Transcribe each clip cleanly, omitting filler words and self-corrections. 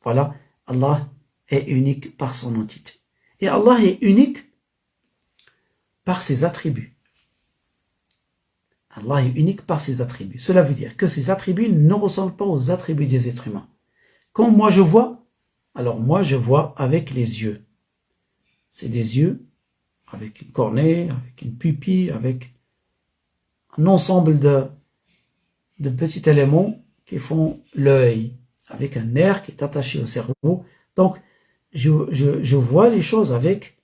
Voilà, Allah est unique par son entité. Et Allah est unique par ses attributs. Allah est unique par ses attributs. Cela veut dire que ses attributs ne ressemblent pas aux attributs des êtres humains. Quand moi je vois, alors moi je vois avec les yeux. C'est des yeux avec une cornée, avec une pupille, avec un ensemble de petits éléments qui font l'œil, avec un nerf qui est attaché au cerveau. Donc, je vois les choses avec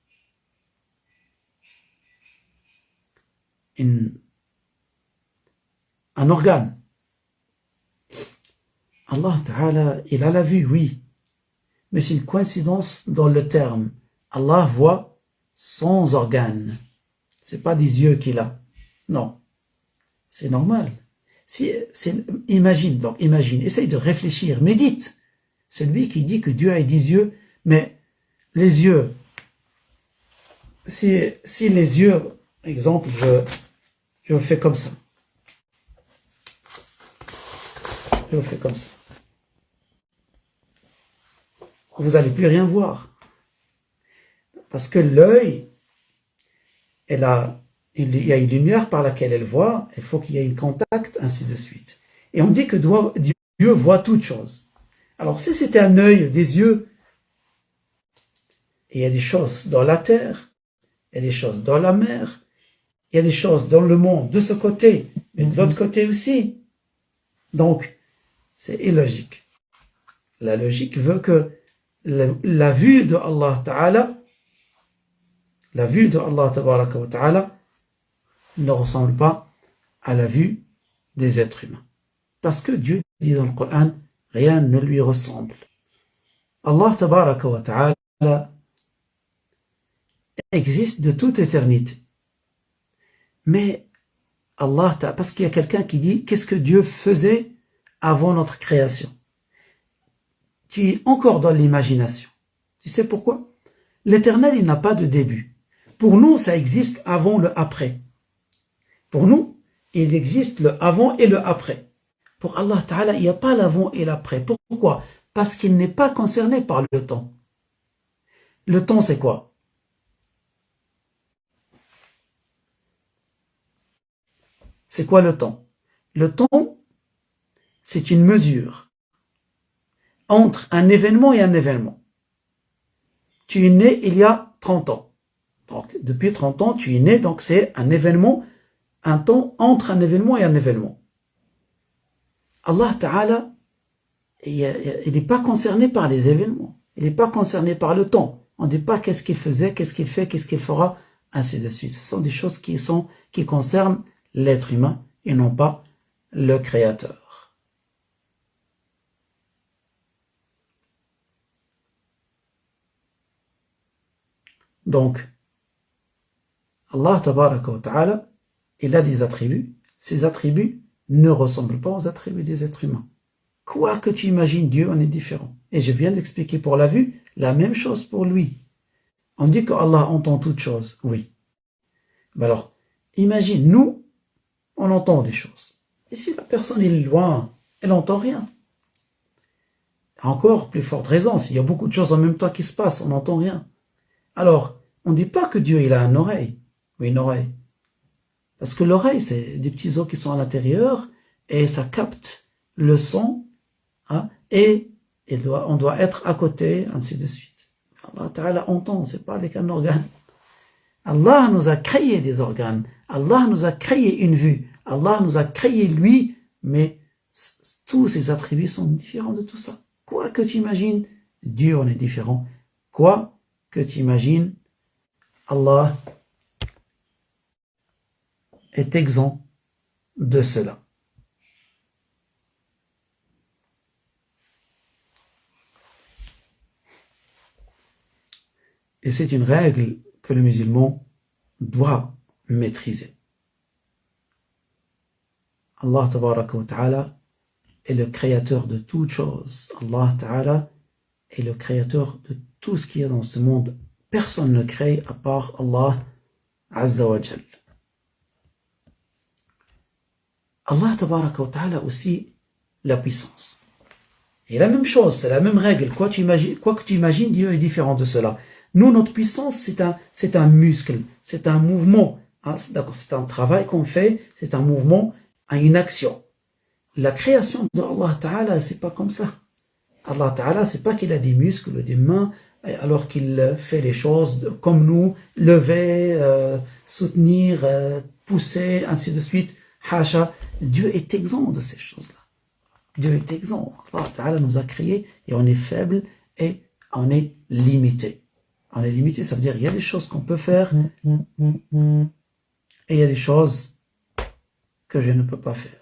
un organe. Allah Ta'ala, il a la vue, oui, mais c'est une coïncidence dans le terme. Allah voit sans organe. C'est pas des yeux qu'il a. Non. C'est normal. Imagine, essaye de réfléchir, médite. C'est lui qui dit que Dieu a des yeux, mais les yeux, si les yeux, exemple, je fais comme ça. Je fais comme ça. Vous n'allez plus rien voir. Parce que l'œil, il y a une lumière par laquelle elle voit, il faut qu'il y ait un contact, ainsi de suite. Et on dit que Dieu voit toutes choses. Alors si c'était un œil, des yeux, il y a des choses dans la terre, il y a des choses dans la mer, il y a des choses dans le monde de ce côté, mais de l'autre côté aussi. Donc, c'est illogique. La logique veut que la vue de Allah Ta'ala, la vue de Allah Tabaraka wa Ta'ala ne ressemble pas à la vue des êtres humains. Parce que Dieu dit dans le Coran, rien ne lui ressemble. Allah Tabaraka wa Ta'ala existe de toute éternité. Mais Allah Ta'ala, parce qu'il y a quelqu'un qui dit, qu'est-ce que Dieu faisait avant notre création? Tu es encore dans l'imagination. Tu sais pourquoi? L'éternel, il n'a pas de début. Pour nous, ça existe avant le après. Pour nous, il existe le avant et le après. Pour Allah Ta'ala, il n'y a pas l'avant et l'après. Pourquoi? Parce qu'il n'est pas concerné par le temps. Le temps, c'est quoi? C'est quoi le temps? Le temps, c'est une mesure entre un événement et un événement. Tu es né il y a 30 ans. Donc, depuis 30 ans, tu es né, donc c'est un événement, un temps entre un événement et un événement. Allah Ta'ala, il n'est pas concerné par les événements. Il n'est pas concerné par le temps. On ne dit pas qu'est-ce qu'il faisait, qu'est-ce qu'il fait, qu'est-ce qu'il fera, ainsi de suite. Ce sont des choses qui concernent l'être humain et non pas le Créateur. Donc, Allah Tabaraka wa Ta'ala, il a des attributs. Ces attributs ne ressemblent pas aux attributs des êtres humains. Quoi que tu imagines, Dieu en est différent. Et je viens d'expliquer pour la vue, la même chose pour lui. On dit que Allah entend toutes choses, oui. Mais alors, imagine, nous, on entend des choses. Et si la personne est loin, elle n'entend rien. Encore plus forte raison, s'il y a beaucoup de choses en même temps qui se passent, on n'entend rien. Alors, on ne dit pas que Dieu il a une oreille, ou une oreille. Parce que l'oreille, c'est des petits os qui sont à l'intérieur, et ça capte le son, hein, et on doit être à côté, ainsi de suite. Allah Ta'ala entend, c'est pas avec un organe. Allah nous a créé des organes, Allah nous a créé une vue, Allah nous a créé lui, mais tous ses attributs sont différents de tout ça. Quoi que tu imagines, Dieu en est différent. Quoi que tu imagines, Allah est exempt de cela. Et c'est une règle que le musulman doit maîtriser. Allah Tabaraka wa Ta'ala est le créateur de toutes choses. Allah Ta'ala est le créateur de tout ce qu'il y a dans ce monde. Personne ne crée à part Allah Azza wa Jal. Allah Tabaraka wa Ta'ala aussi la puissance. Et la même chose, c'est la même règle. Quoi que tu imagines, Dieu est différent de cela. Nous, notre puissance, c'est un muscle, c'est un mouvement. Hein, d'accord, c'est un travail qu'on fait, c'est un mouvement, une action. La création de Allah Ta'ala, c'est pas comme ça. Allah Ta'ala, c'est pas qu'il a des muscles, des mains, alors qu'il fait les choses comme nous, lever, soutenir, pousser, ainsi de suite. Hasha. Dieu est exempt de ces choses-là. Dieu est exempt. Allah Ta'ala nous a créés et on est faible et on est limité. On est limité, ça veut dire il y a des choses qu'on peut faire et il y a des choses que je ne peux pas faire.